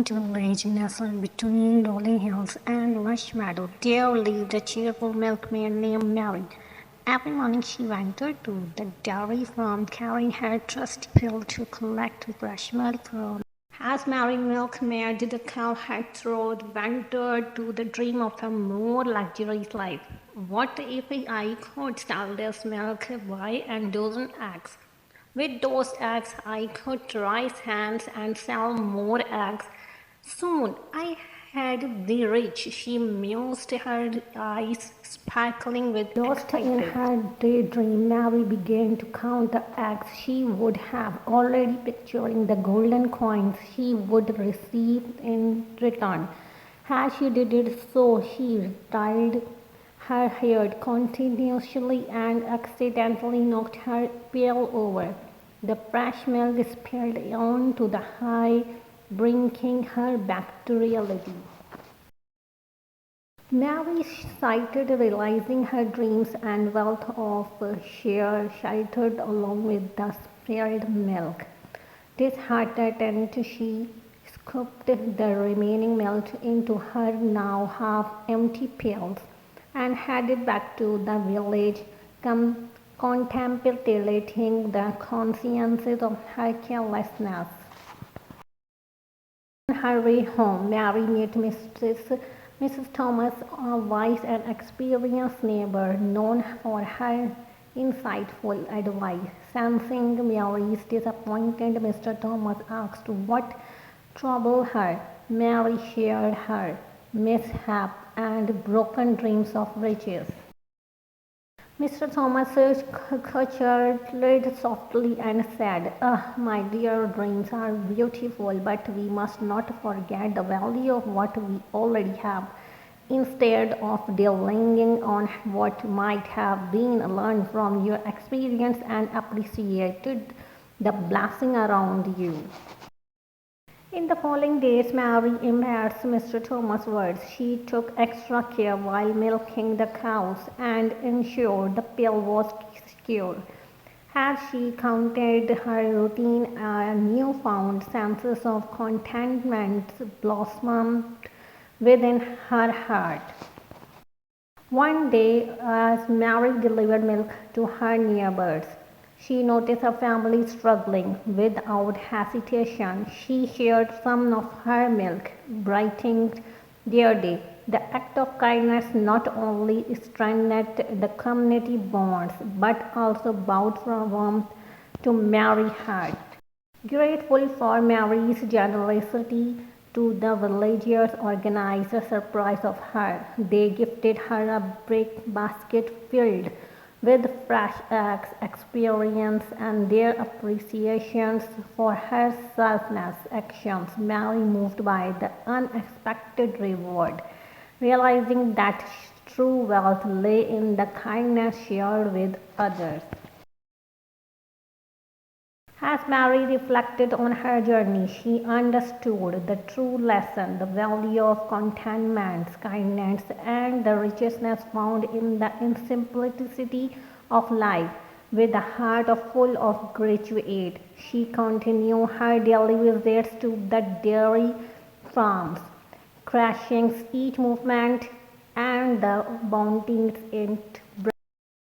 To a village nestled between rolling hills and lush meadows, there lived a cheerful milkmaid named Mary. Every morning she went to the dairy farm, carrying her trusty pail to collect fresh milk from. As Mary Milkmaid, the cow had thrown ventured to the dream of a more luxurious life. What if I could sell this milk, buy a dozen eggs? With those eggs, I could raise hands and sell more eggs. Soon I had the rich, she mused, her eyes sparkling with lost in her daydream. Mary began to count the eggs she would have, already picturing the golden coins she would receive in return. As she did it so, she tied her hair continuously and accidentally knocked her pail over. The fresh milk spilled onto the high, bringing her back to reality. Mary sighed, realizing her dreams and wealth of share shattered along with the spilled milk. Disheartened, she scooped the remaining milk into her now half-empty pails and headed back to the village, contemplating the consequences of her carelessness. On her way home, Mary met Mrs. Thomas, a wise and experienced neighbor known for her insightful advice. Sensing Mary's disappointment, Mr. Thomas asked what troubled her. Mary shared her mishap and broken dreams of riches. Mr. Thomas chuckled softly and said, "Ah, my dear, dreams are beautiful, but we must not forget the value of what we already have. Instead of dwelling on what might have been, learn from your experience and appreciate the blessing around you." In the following days, Mary embraced Mr. Thomas' words. She took extra care while milking the cows and ensured the pail was secure. As she counted her routine, a newfound sense of contentment blossomed within her heart. One day, as Mary delivered milk to her neighbors, she noticed a family struggling. Without hesitation, she shared some of her milk, brightening their day. The act of kindness not only strengthened the community bonds, but also brought warmth to Mary's heart. Grateful for Mary's generosity, to the villagers organized a surprise of her. They gifted her a brick basket filled with fresh eggs, experience, and their appreciations for her selfless actions. Mary, moved by the unexpected reward, realizing that true wealth lay in the kindness shared with others. As Mary reflected on her journey, she understood the true lesson, the value of contentment, kindness, and the richness found in the simplicity of life. With a heart full of gratitude, she continued her daily visits to the dairy farms, cherishing each moment and the bounties it